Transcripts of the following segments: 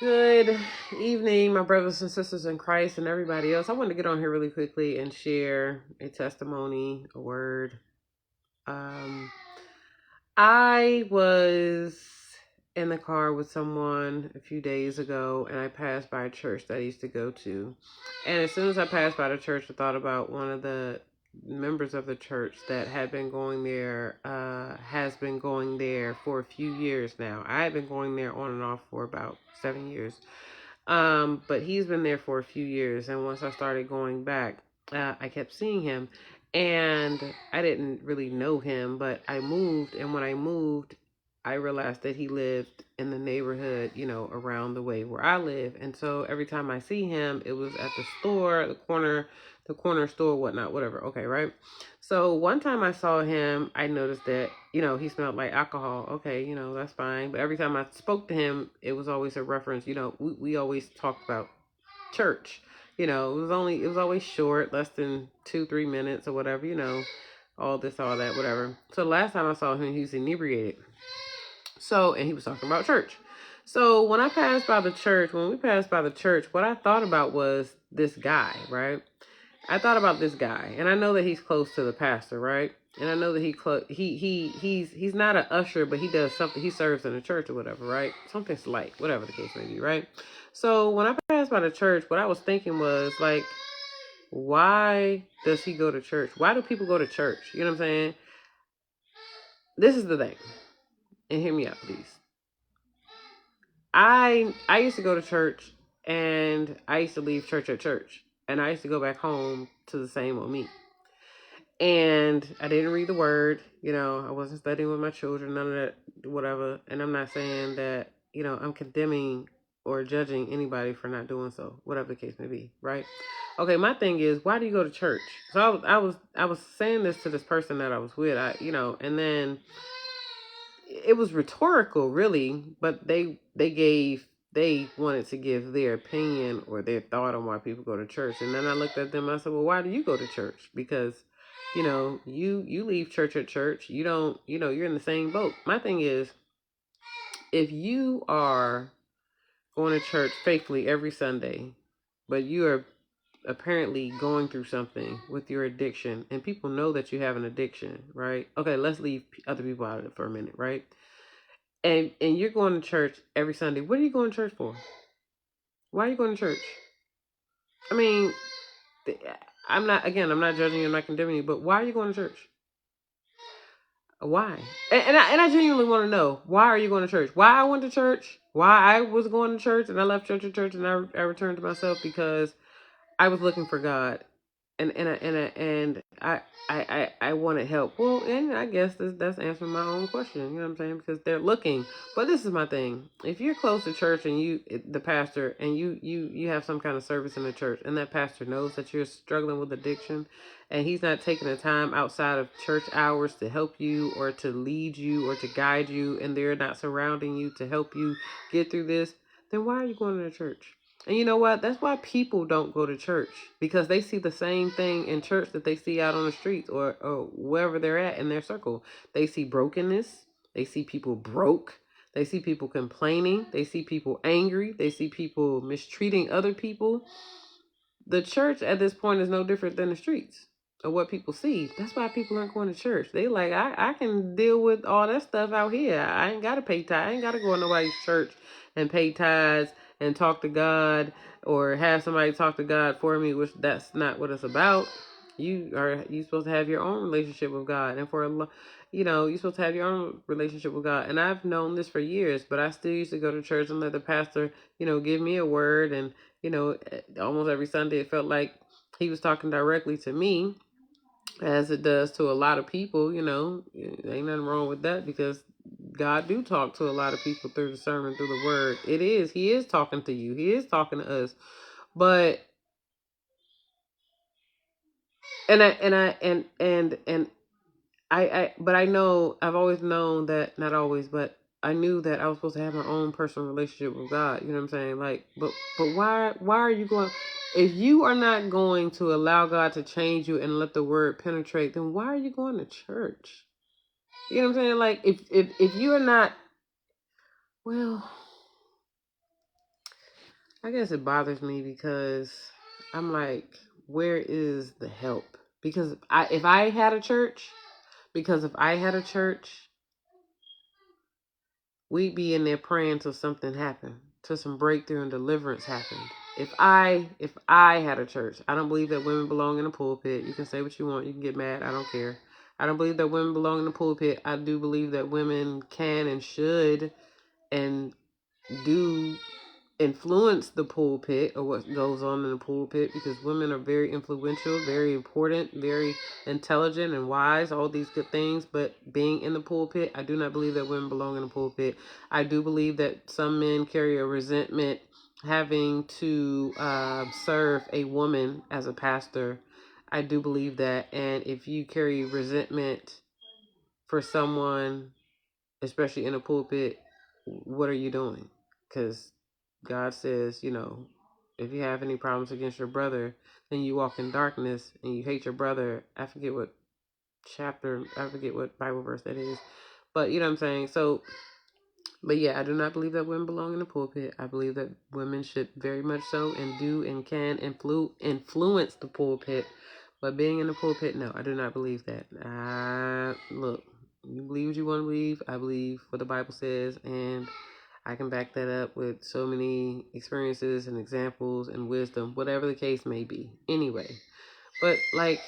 Good evening, my brothers and sisters in Christ and everybody else. I wanted to get on here really quickly and share a testimony, a word. Um, I was in the car with someone a few days ago, and I passed by a church that I used to go to. And as soon as I passed by the church, I thought about one of the members of the church that had been going there, has been going there for a few years now. I had been going there on and off for about 7 years. But he's been there for a few years, and once I started going back, I kept seeing him, and I didn't really know him, but I moved, and when I moved, I realized that he lived in the neighborhood, around the way where I live, and so every time I see him, it was at the store, the corner store, whatnot, whatever. Okay, right? So one time I saw him, I noticed that, he smelled like alcohol. Okay, that's fine. But every time I spoke to him, it was always a reference, we always talked about church. It was always short, less than 2, 3 minutes or whatever, all this, all that, whatever. So the last time I saw him, he was inebriated. So, and he was talking about church. So when we passed by the church, what I thought about was this guy, right? I thought about this guy, and I know that he's close to the pastor, right? And I know that he's not an usher, but he does something. He serves in a church or whatever, right? Something slight, whatever the case may be, right? So when I passed by the church, what I was thinking was like, why does he go to church? Why do people go to church? You know what I'm saying? This is the thing, and hear me out, please. I used to go to church, and I used to leave church at church, and I used to go back home to the same old me. And I didn't read the word, I wasn't studying with my children, none of that, whatever. And I'm not saying that, I'm condemning or judging anybody for not doing so, whatever the case may be, right? Okay, my thing is, why do you go to church? So I was saying this to this person that I was with, and then it was rhetorical, really, but they wanted to give their opinion or their thought on why people go to church. And then I looked at them, I said, well, why do you go to church? Because you leave church at church. You don't, you're in the same boat. My thing is, if you are going to church faithfully every Sunday, but you are apparently going through something with your addiction, and people know that you have an addiction, right? Okay, let's leave other people out of it for a minute, right? And you're going to church every Sunday. What are you going to church for? Why are you going to church? I mean, I'm not judging you, I'm not condemning you, but why are you going to church? Why? And I genuinely want to know, why are you going to church? Why I went to church? Why I was going to church and I left church and I returned to myself because I was looking for God, and I wanted help. Well, and I guess that's answering my own question. You know what I'm saying? Because they're looking. But this is my thing: if you're close to church and the pastor, and you have some kind of service in the church, and that pastor knows that you're struggling with addiction, and he's not taking the time outside of church hours to help you or to lead you or to guide you, and they're not surrounding you to help you get through this, then why are you going to the church? And you know what? That's why people don't go to church, because they see the same thing in church that they see out on the streets or wherever they're at in their circle. They see brokenness. They see people broke. They see people complaining. They see people angry. They see people mistreating other people. The church at this point is no different than the streets of what people see. That's why people aren't going to church. They like, I can deal with all that stuff out here. I ain't got to pay tithes. I ain't got to go to nobody's church and pay tithes and talk to God or have somebody talk to God for me, which that's not what it's about. You supposed to have your own relationship with God, and you're supposed to have your own relationship with God. And I've known this for years, but I still used to go to church and let the pastor, give me a word, and almost every Sunday it felt like he was talking directly to me, as it does to a lot of people. Ain't nothing wrong with that, because God do talk to a lot of people through the sermon, through the word. He is talking to you. He is talking to us. But and I and I and but I know, I've always known that, not always, but I knew that I was supposed to have my own personal relationship with God. You know what I'm saying? Like, but why are you going? If you are not going to allow God to change you and let the word penetrate, then why are you going to church? You know what I'm saying? Like, if you are not, well, I guess it bothers me because I'm like, where is the help? Because if I had a church, we'd be in there praying till something happened, till some breakthrough and deliverance happened. If I had a church, I don't believe that women belong in the pulpit. You can say what you want, you can get mad, I don't care. I don't believe that women belong in the pulpit. I do believe that women can and should and do influence the pulpit or what goes on in the pulpit, because women are very influential, very important, very intelligent and wise, all these good things. But being in the pulpit, I do not believe that women belong in the pulpit. I do believe that some men carry a resentment having to serve a woman as a pastor. I do believe that. And if you carry resentment for someone, especially in a pulpit, what are you doing? Because God says, if you have any problems against your brother, then you walk in darkness and you hate your brother. I forget what Bible verse that is. But you know what I'm saying? So, but yeah, I do not believe that women belong in the pulpit. I believe that women should very much so and do and can influence the pulpit. But being in the pulpit, no, I do not believe that. Look, you believe what you want to believe. I believe what the Bible says, and I can back that up with so many experiences and examples and wisdom, whatever the case may be. Anyway, but like,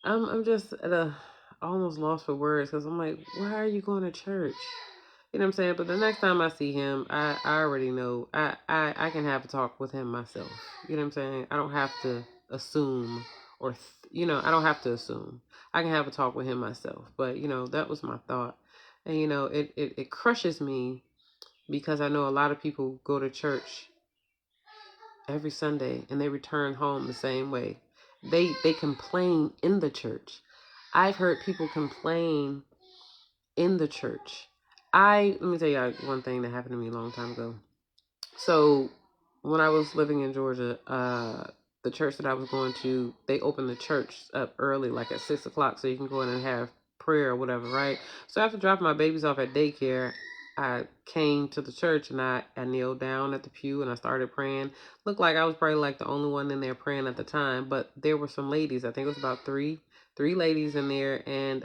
I'm just at a almost lost for words, because I'm like, why are you going to church? You know what I'm saying? But the next time I see him, I already know. I can have a talk with him myself. You know what I'm saying? I don't have to assume I don't have to assume. I can have a talk with him myself. But, that was my thought. And, it crushes me because I know a lot of people go to church every Sunday and they return home the same way. They complain in the church. I've heard people complain in the church. Let me tell you one thing that happened to me a long time ago. So when I was living in Georgia, the church that I was going to, they opened the church up early, like at 6 o'clock, so you can go in and have prayer or whatever, right? So after dropping my babies off at daycare, I came to the church and I kneeled down at the pew and I started praying. Looked like I was probably like the only one in there praying at the time, but there were some ladies. I think it was about three ladies in there, and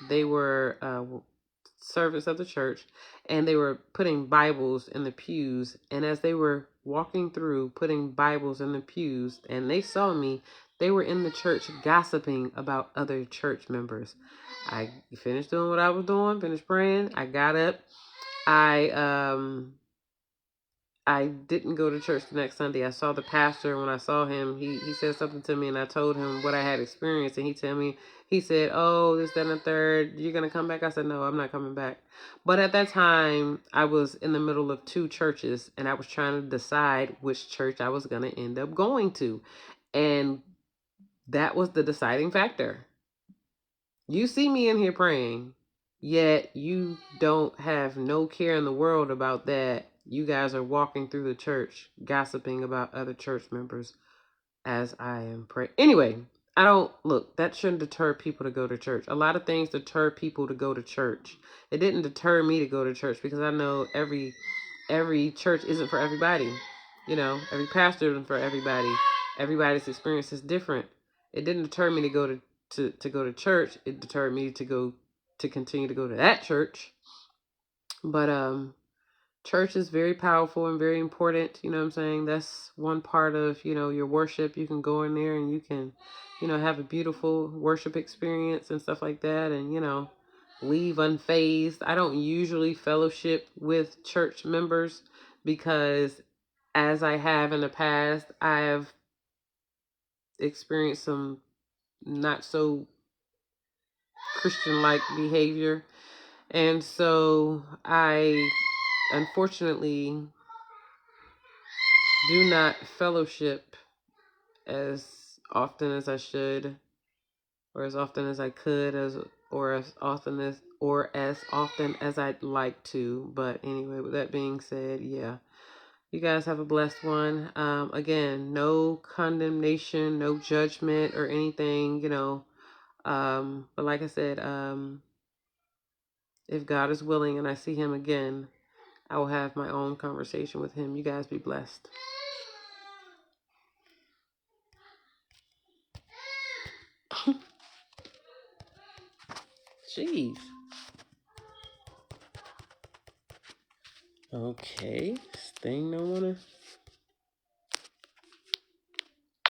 they were servants of the church, and they were putting Bibles in the pews. And as they were walking through putting Bibles in the pews and they saw me, they were in the church gossiping about other church members. I finished doing what I was doing, finished praying. I got up. I didn't go to church the next Sunday. I saw the pastor. When I saw him, he said something to me, and I told him what I had experienced. And he said, oh, this, that, and the third, you're going to come back? I said, no, I'm not coming back. But at that time, I was in the middle of two churches, and I was trying to decide which church I was going to end up going to. And that was the deciding factor. You see me in here praying, yet you don't have no care in the world about that. You guys are walking through the church, gossiping about other church members as I am praying. Anyway, that shouldn't deter people to go to church. A lot of things deter people to go to church. It didn't deter me to go to church, because I know every church isn't for everybody. Every pastor isn't for everybody. Everybody's experience is different. It didn't deter me to go to church. It deterred me to continue to go to that church. But church is very powerful and very important. You know what I'm saying? That's one part of, your worship. You can go in there and you can, have a beautiful worship experience and stuff like that, and, leave unfazed. I don't usually fellowship with church members because, as I have in the past, I have experienced some not so Christian-like behavior. And so I unfortunately do not fellowship as often as I should, or as often as I could, as often as I'd like to. But anyway, with that being said, yeah. You guys have a blessed one. Again, no condemnation, no judgment or anything, but like I said, if God is willing and I see him again, I will have my own conversation with him. You guys be blessed. Jeez. Okay. This thing don't wanna.